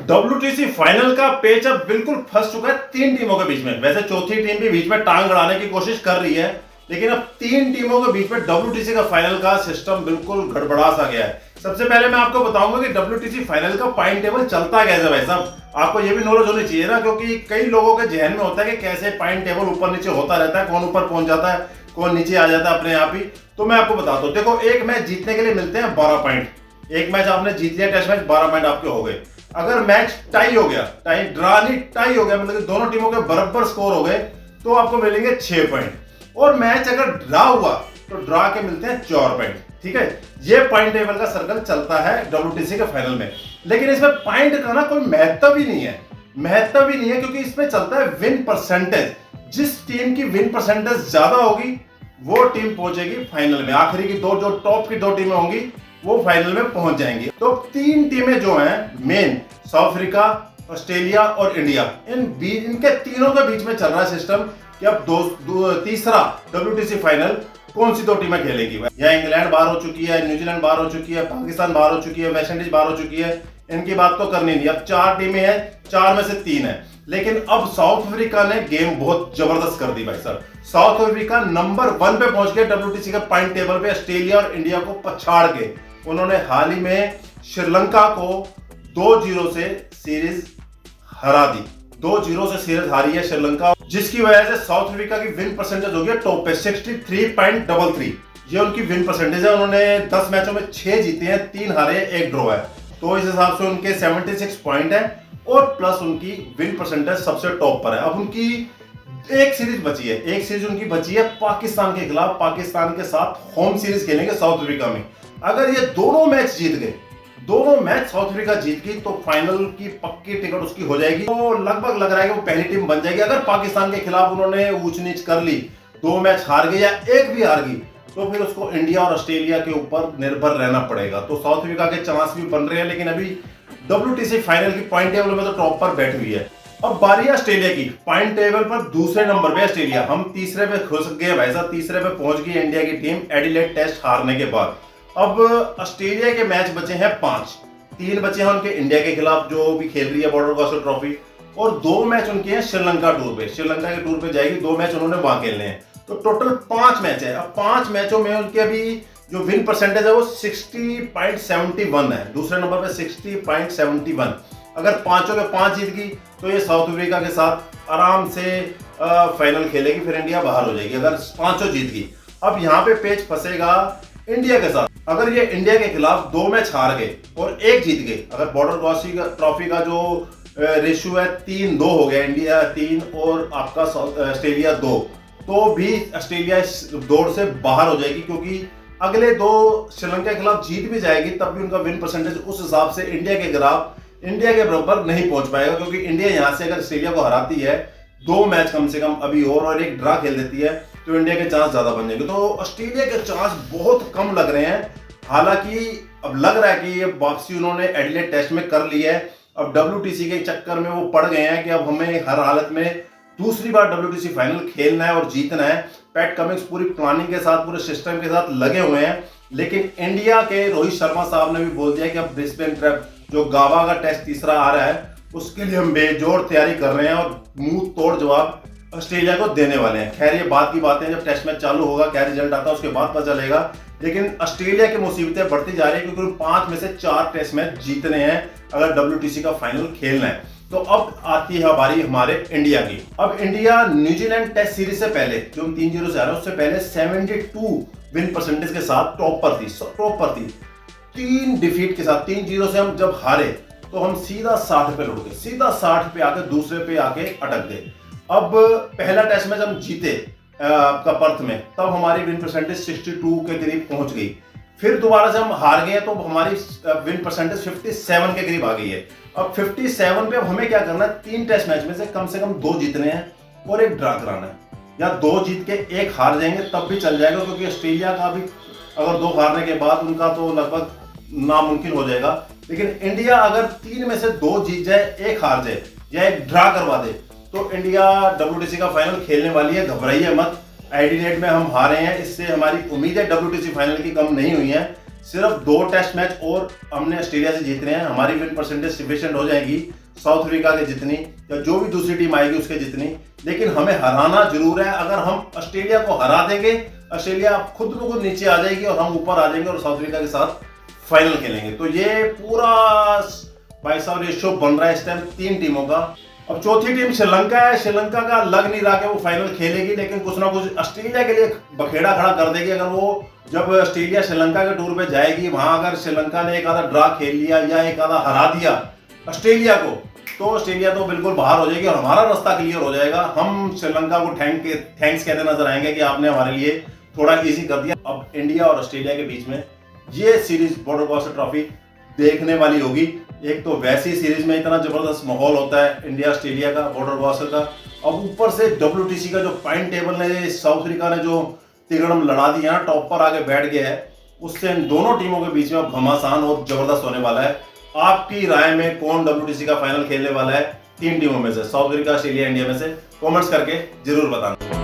WTC final का पेच अब बिल्कुल फंस चुका है तीन टीमों के बीच में। वैसे चौथी टीम भी बीच में टांग अड़ाने की कोशिश कर रही है, लेकिन अब तीन टीमों के बीच में WTC का फाइनल का सिस्टम बिल्कुल गड़बड़ा सा गया है। सबसे पहले मैं आपको बताऊंगा कि WTC फाइनल का पॉइंट टेबल चलता कैसे भाई साहब। आपको ये भी नॉलेज होनी चाहिए ना, क्योंकि कई लोगों के जहन में होता है कि कैसे पॉइंट टेबल ऊपर नीचे होता रहता है, कौन ऊपर पहुंच जाता है, कौन नीचे आ जाता है अपने आप ही। तो मैं आपको बताता हूँ, देखो एक मैच जीतने के लिए मिलते हैं 12 पॉइंट। एक मैच आपने जीत लिया टेस्ट मैच, 12 पॉइंट आपके हो गए। अगर मैच टाई हो गया, टाई ड्रा नहीं टाई हो गया, मतलब कि दोनों टीमों के बराबर स्कोर हो गए, तो आपको मिलेंगे 6 पॉइंट। और मैच अगर ड्रा हुआ तो ड्रा के मिलते हैं 4 पॉइंट। ठीक है, ये पॉइंट टेबल का सर्कल चलता है WTC के फाइनल में। लेकिन इसमें पॉइंट का ना कोई महत्व ही नहीं है, क्योंकि इसमें चलता है विन परसेंटेज। जिस टीम की विन परसेंटेज ज्यादा होगी वो टीम पहुंचेगी फाइनल में। आखिरी की दो, जो टॉप की 2 टीमें होंगी वो फाइनल में पहुंच जाएंगी। तो 3 टीमें जो हैं मेन, साउथ अफ्रीका, ऑस्ट्रेलिया और इंडिया, इनके तीनों के बीच में चल रहा है सिस्टम कि अब तीसरा WTC फाइनल कौन सी 2 टीमें खेलेगी। या इंग्लैंड बाहर हो चुकी है, न्यूजीलैंड बाहर हो चुकी है, पाकिस्तान बाहर हो चुकी है, वेस्ट इंडीज बाहर हो चुकी है, इनकी बात तो करनी नहीं। अब 4 टीमें हैं, 4 में से 3 है। लेकिन अब साउथ अफ्रीका ने गेम बहुत जबरदस्त कर दी भाई साहब। साउथ अफ्रीका नंबर 1 पे पहुंच गया WTC के पॉइंट टेबल पे, ऑस्ट्रेलिया और इंडिया को पछाड़ के। उन्होंने हाल ही में श्रीलंका को 2-0 से सीरीज हरा दी। 2-0 से सीरीज हारी है श्रीलंका, जिसकी वजह से साउथ अफ्रीका की विन परसेंटेज हो गया टॉप पे 63.33। ये उनकी विन परसेंटेज है। उन्होंने 10 मैचों में 6 जीते हैं, 3 हारे, 1 ड्रॉ है। तो इस हिसाब से उनके 76 पॉइंट है और प्लस उनकी विन परसेंटेज सबसे टॉप पर है। अब उनकी एक सीरीज बची है, एक सीरीज उनकी बची है पाकिस्तान के खिलाफ। पाकिस्तान के साथ होम सीरीज खेलेंगे साउथ अफ्रीका में। अगर ये दोनों मैच जीत गए, दोनों मैच साउथ अफ्रीका जीत गई, तो फाइनल की पक्की टिकट उसकी हो जाएगी। तो लगभग लग रहा है कि वो पहली टीम बन जाएगी। अगर पाकिस्तान के खिलाफ उन्होंने ऊंच नीच कर ली, 2 मैच हार गए या 1 भी हार गई, तो फिर उसको इंडिया और ऑस्ट्रेलिया के ऊपर निर्भर रहना पड़ेगा। तो साउथ अफ्रीका के चांस भी बन रहे हैं, लेकिन अभी WTC फाइनल की पॉइंट टेबल में तो टॉप पर बैठी हुई है। अब बारी है ऑस्ट्रेलिया की। पॉइंट टेबल पर दूसरे नंबर पे ऑस्ट्रेलिया, हम तीसरे पे घुस गए भाई साहब। तीसरे पे पहुंच गई इंडिया की टीम एडिलेड टेस्ट हारने के बाद। अब ऑस्ट्रेलिया के मैच बचे हैं 5, 3 बचे हैं उनके इंडिया के खिलाफ जो भी खेल रही है बॉर्डर गावस्कर ट्रॉफी, और 2 मैच उनके हैं श्रीलंका टूर पे। श्रीलंका के टूर पे जाएगी, 2 मैच उन्होंने वहां खेलने हैं। तो टोटल 5 मैच है। अब 5 मैचों में उनके अभी जो विन परसेंटेज है वो 60.71 है। दूसरे नंबर पे 60.71। अगर 5 के 5 जीत गई तो ये साउथ अफ्रीका के साथ आराम से फाइनल खेलेगी, फिर इंडिया बाहर हो जाएगी अगर 5 जीत गई। अब यहाँ पे पेच फंसेगा इंडिया के साथ। अगर ये इंडिया के खिलाफ 2 मैच हार गए और 1 जीत गए, अगर बॉर्डर गावस्कर ट्रॉफी का जो रेशियो है 3-2 हो गया, इंडिया 3 और आपका ऑस्ट्रेलिया 2, तो भी ऑस्ट्रेलिया इस दौड़ से बाहर हो जाएगी। क्योंकि अगले 2 श्रीलंका के खिलाफ जीत भी जाएगी, तब भी उनका विन परसेंटेज उस हिसाब से इंडिया के खिलाफ इंडिया के बराबर नहीं पहुंच पाएगा। क्योंकि इंडिया यहां से अगर ऑस्ट्रेलिया को हराती है, 2 मैच कम से कम अभी और 1 ड्रा खेल देती है, तो इंडिया के चांस ज्यादा बन जाएंगे। तो ऑस्ट्रेलिया के चांस बहुत कम लग रहे हैं। हालांकि अब लग रहा है कि ये वापसी उन्होंने एडिलेड टेस्ट में कर ली है। अब WTC के चक्कर में वो पड़ गए हैं कि अब हमें हर हालत में दूसरी बार WTC फाइनल खेलना है और जीतना है। पैट कमिंस पूरी प्लानिंग के साथ, पूरे सिस्टम के साथ लगे हुए हैं। लेकिन इंडिया के रोहित शर्मा साहब ने भी बोल दिया कि अब ब्रिस्बेन ट्रैप जो गावा का टेस्ट तीसरा आ रहा है, उसके लिए हम बेजोड़ तैयारी कर रहे हैं और मुंह तोड़ जवाब ऑस्ट्रेलिया को देने वाले हैं। खैर ये बात की बातें, जब टेस्ट मैच चालू होगा, क्या रिजल्ट आता है उसके बाद पता चलेगा। लेकिन ऑस्ट्रेलिया की मुसीबतें बढ़ती जा रही है, क्योंकि 5 में से 4 टेस्ट मैच जीतने हैं अगर WTC का फाइनल खेलना है। तो अब आती है बारी हमारे इंडिया की। अब इंडिया न्यूजीलैंड टेस्ट सीरीज से पहले, जो हम 3-0 से हारे, उससे पहले 72 विन परसेंटेज के साथ टॉप पर थी। 3 डिफीट के साथ 3-0 से हम जब हारे, तो हम सीधा 60 पे लौट गए, सीधा 60 पे आके दूसरे पे आके अटक गए। अब पहला टेस्ट मैच हम जीते आपका पर्थ में, तब हमारी विन परसेंटेज 62 के करीब पहुंच गई। फिर दोबारा से हम हार गए तो हमारी विन परसेंटेज 57 के करीब आ गई है। अब 57 पे अब हमें क्या करना है, 3 टेस्ट मैच में से कम 2 जीतने हैं और 1 ड्रा कराना है, या 2 जीत के 1 हार जाएंगे तब भी चल जाएगा। क्योंकि ऑस्ट्रेलिया का भी अगर 2 हारने के बाद उनका तो लगभग नामुमकिन हो जाएगा। लेकिन इंडिया अगर 3 में से 2 जीत जाए, 1 हार जाए या 1 ड्रा करवा दे, तो इंडिया WTC का फाइनल खेलने वाली है। घबराइए मत। एडिलेड में हम हारे हैं, इससे हमारी उम्मीद है WTC फाइनल की कम नहीं हुई है। सिर्फ 2 टेस्ट मैच और हमने ऑस्ट्रेलिया से जीतने हैं, हमारी विन परसेंटेज सफिशिएंट हो जाएगी साउथ अफ्रीका के जितनी या जो भी दूसरी टीम आएगी उसके जितनी। लेकिन हमें हराना जरूर है। अगर हम ऑस्ट्रेलिया को हरा देंगे, ऑस्ट्रेलिया खुद ब खुद नीचे आ जाएगी और हम ऊपर आ जाएंगे और साउथ अफ्रीका के साथ फाइनल खेलेंगे। तो ये पूरा भाई साहब रेशियो बन रहा है इस टाइम 3 टीमों का। अब चौथी टीम श्रीलंका है। श्रीलंका का लग नहीं रहा कि वो फाइनल खेलेगी, लेकिन कुछ ना कुछ ऑस्ट्रेलिया के लिए बखेड़ा खड़ा कर देगी। अगर वो जब ऑस्ट्रेलिया श्रीलंका के टूर पे जाएगी, वहां अगर श्रीलंका ने एक आधा ड्रा खेल लिया या एक आधा हरा दिया ऑस्ट्रेलिया को, तो ऑस्ट्रेलिया तो बिल्कुल बाहर हो जाएगी और हमारा रास्ता क्लियर हो जाएगा। हम श्रीलंका को थैंक्स कहते नजर आएंगे कि आपने हमारे लिए थोड़ा इजी कर दिया। अब इंडिया और ऑस्ट्रेलिया के बीच में ये सीरीज बॉर्डर गावस्कर ट्रॉफी देखने वाली होगी। एक तो वैसी सीरीज में इतना जबरदस्त माहौल होता है इंडिया ऑस्ट्रेलिया का, बॉर्डर गावस्कर का। अब ऊपर से WTC का जो पॉइंट टेबल ने साउथ अफ्रीका ने जो तिगड़म लड़ा दिया, टॉप पर आके बैठ गया है, उससे इन दोनों टीमों के बीच में अब घमासान और जबरदस्त होने वाला है। आपकी राय में कौन WTC का फाइनल खेलने वाला है 3 टीमों में से, साउथ अफ्रीका, ऑस्ट्रेलिया, इंडिया में से? कमेंट्स करके जरूर बताना।